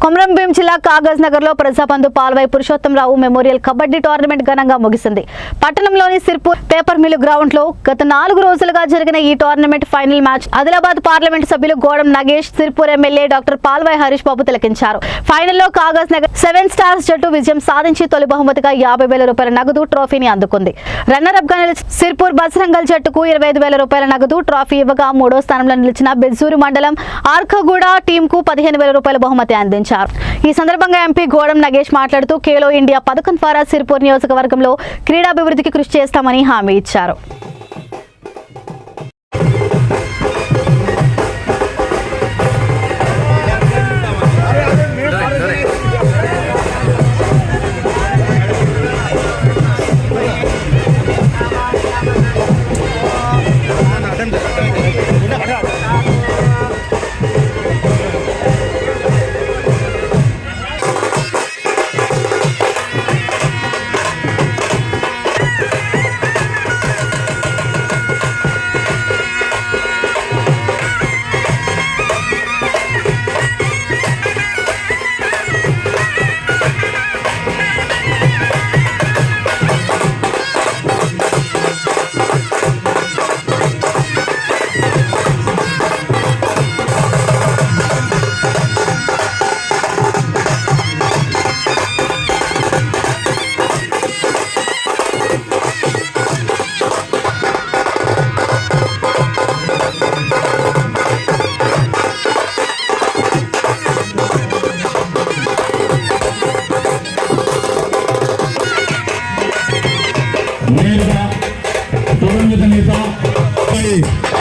కొమరంభీం జిల్లా కాగజ్ నగర్ లో Prajabandhu Palvai Purushottam Rao memorial kabaddi tournament ఘనంగా ముగిసింది. పట్టణంలోని సిర్పూర్ పేపర్ మిల్ గ్రౌండ్ లో గత 4 రోజులుగా జరిగిన ఈ tournament final match Adilabad parliament సభ్యులు గోడం నగేష్, సిర్పూర్ ఎమ్మెల్యే డాక్టర్ పాల్వై హరీష్ బాబు తిలకించారు. ఫైనల్లో కాగజ్ నగర్ 7 స్టార్స్ జట్టు విజయం సాధించి తొలి బహుమతిగా 50,000 రూపాయల నగదు ట్రోఫీని అందుకుంది. రన్నర్ అప్ గా నిలిచిన సిర్పూర్ బజరంగల్ జట్టుకు 25,000 రూపాయల నగదు ట్రోఫీ ఇవ్వగా, 3వ స్థానంలో నిలిచిన బెజ్జూరు మండలం ఆర్కగూడ టీంకు 15,000 రూపాయల బహుమతి అందించారు. ఈ సందర్భంగా ఎంపీ గోడం నగేష్ మాట్లాడుతూ ఖేలో ఇండియా పథకం ద్వారా సిర్పూర్ నియోజకవర్గంలో క్రీడాభివృద్ధికి కృషి చేస్తామని హామీ ఇచ్చారు.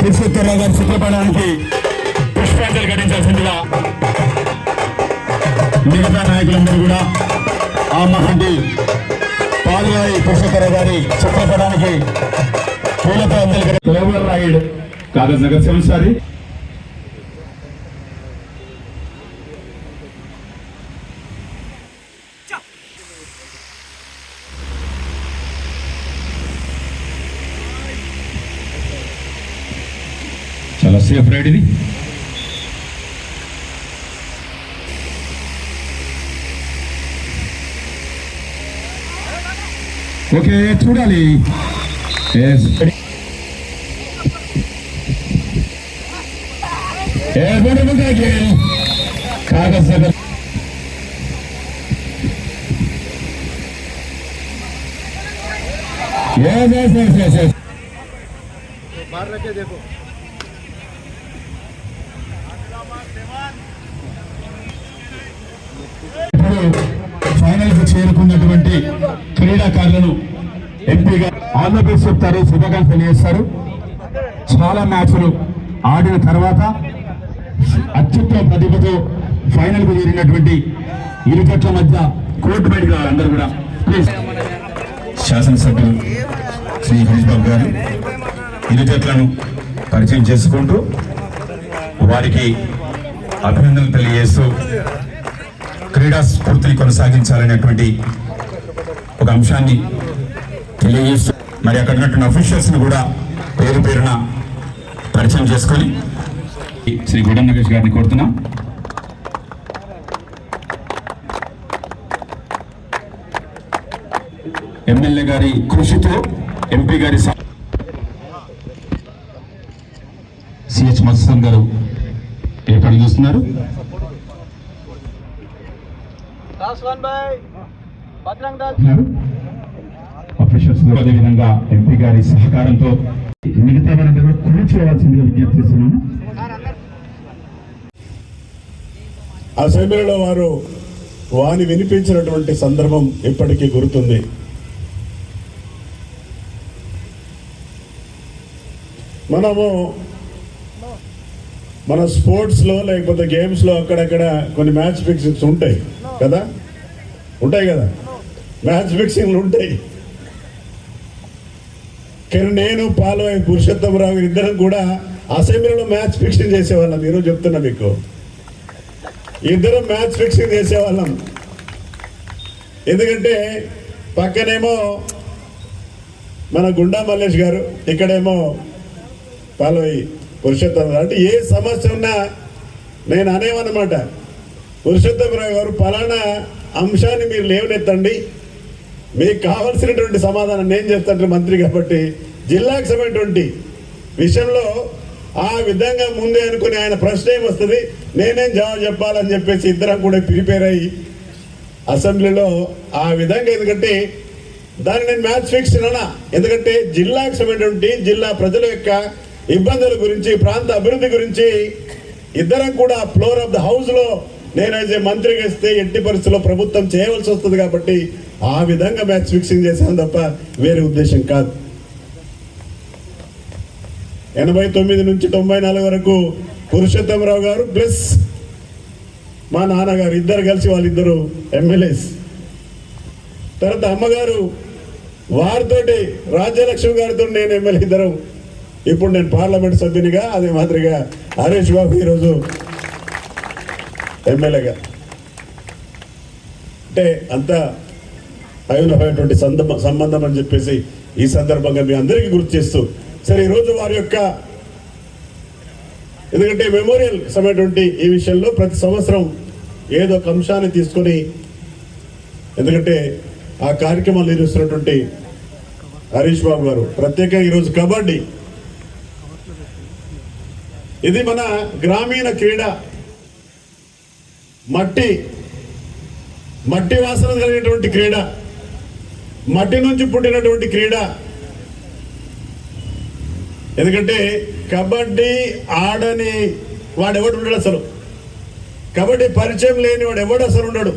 పురుషోత్తమరావు గారి చిత్రపటానికి పుష్పాంజలి ఘటించాల్సిందిగా మిగతా నాయకులందరూ కూడా ఆ మహంతి పాల్వై పురుషోత్తమరావు గారి చిత్రపటానికి పూలతో అంజలి రాయుడు కాగజ్ నగర్ 7 సారి చాలా సేఫ్ రైడ్ ఇది. ఓకే, చూడాలి. కాగజ్ నగర్ ఫైనల్ కు చేరుకున్నటువంటి క్రీడాకారులను ఎంపీగా ఆల్ ది బెస్ట్ చెప్తారు, శుభాకాంక్షలు తెలియజేస్తారు. చాలా మ్యాచ్లు ఆడిన తర్వాత అత్యుత్తమ ప్రతిభతో ఫైనల్ కు చేరినటువంటి ఇరు జట్ల మధ్య కోర్టు బయటకు రావాలి అందరూ కూడా ప్లీజ్. శాసనసభ్యులు శ్రీ హరీష్ బాబు గారు ఇరు జట్లను పరిచయం చేసుకుంటూ వారికి అభినందనలు తెలియజేస్తూ క్రీడా స్ఫూర్తిని కొనసాగించాలనేటువంటి ఒక అంశాన్ని తెలియజేస్తూ మరి అక్కడ ఉన్నటువంటి అఫీషియల్స్ ని కూడా పేరు పేరున పరిచయం చేసుకొని శ్రీ గోడం నగేష్ గారిని కోరుతున్నాం. ఎమ్మెల్యే గారి కృషితో ఎంపీ గారి సిహెచ్ మత్స్యం గారు ఏర్పాటు చేస్తున్నారు. అదేవిధంగా ఎంపీ గారి సహకారంతో మిగతా వారందరూ కూడా కూర్చోవాల్సిందిగా విజ్ఞప్తి చేస్తున్నాను. అసెంబ్లీలో వారు వాని వినిపించినటువంటి సందర్భం ఇప్పటికీ గుర్తుంది. మనము మన స్పోర్ట్స్లో లేకపోతే గేమ్స్లో అక్కడక్కడ కొన్ని మ్యాచ్ ఫిక్సింగ్స్ ఉంటాయి కదా, మ్యాచ్ ఫిక్సింగ్లు ఉంటాయి. కానీ నేను పాల్వై పురుషోత్తమరావు ఇద్దరం కూడా అసెంబ్లీలో మ్యాచ్ ఫిక్సింగ్ చేసేవాళ్ళం. ఈరోజు చెప్తున్నా మీకు, ఇద్దరం మ్యాచ్ ఫిక్సింగ్ చేసేవాళ్ళం. ఎందుకంటే పక్కనేమో మన గుండా మల్లేష్ గారు, ఇక్కడేమో పాల్వై పురుషోత్తమరావు. అంటే ఏ సమస్య ఉన్నా నేను అనేవన్నమాట, పురుషోత్తమరావు గారు ఫలానా అంశాన్ని మీరు లేవనెత్తండి, మీకు కావాల్సినటువంటి సమాధానం నేను చెప్తాను మంత్రి కాబట్టి జిల్లాకు సంబంధించినటువంటి విషయంలో ఆ విధంగా ముందే అనుకుని ఆయన ప్రశ్న ఏమొస్తుంది నేనేం జవాబు చెప్పాలని చెప్పేసి ఇద్దరం కూడా ప్రిపేర్ అయ్యి అసెంబ్లీలో ఆ విధంగా, ఎందుకంటే దాన్ని నేను మ్యాచ్ ఫిక్స్ అన్నా, ఎందుకంటే జిల్లాకు సంబంధించినటువంటి జిల్లా ప్రజల యొక్క ఇబ్బందుల గురించి, ప్రాంత అభివృద్ధి గురించి ఇద్దరం కూడా ఫ్లోర్ ఆఫ్ ద హౌస్ లో నేనైతే మంత్రిగా ఇస్తే ఎట్టి పరిస్థితుల్లో ప్రభుత్వం చేయవలసి వస్తుంది కాబట్టి ఆ విధంగా మ్యాచ్ ఫిక్సింగ్ చేశాను తప్ప వేరే ఉద్దేశం కాదు. 89 నుంచి 94 వరకు పురుషోత్తమరావు గారు ప్లస్ మా నాన్నగారు ఇద్దరు కలిసి వాళ్ళిద్దరు ఎమ్మెల్యేస్. తర్వాత అమ్మగారు వారితోటి రాజ్యలక్ష్మి గారితో నేను ఎమ్మెల్యే ఇద్దరు. ఇప్పుడు నేను పార్లమెంట్ సభ్యునిగా, అదే మాదిరిగా హరీష్ బాబు ఈరోజు ఎమ్మెల్యేగా. అంటే అంత అయోనమైనటువంటి సంబంధం అని చెప్పేసి ఈ సందర్భంగా మీ అందరికీ గుర్తు చేస్తూ, సరే ఈరోజు వారి యొక్క, ఎందుకంటే మెమోరియల్ సమయటువంటి ఈ విషయంలో ప్రతి సంవత్సరం ఏదో ఒక అంశాన్ని తీసుకొని, ఎందుకంటే ఆ కార్యక్రమాలు నిర్వహిస్తున్నటువంటి హరీష్ బాబు గారు ప్రత్యేకంగా ఈరోజు కబడ్డీ, ఇది మన గ్రామీణ క్రీడ, మట్టి వాసన కలిగినటువంటి క్రీడ, మట్టి నుంచి పుట్టినటువంటి క్రీడ. ఎందుకంటే కబడ్డీ ఆడని వాడు ఎవడు ఉండడు, అసలు కబడ్డీ పరిచయం లేని వాడు ఎవడు అసలు ఉండడు.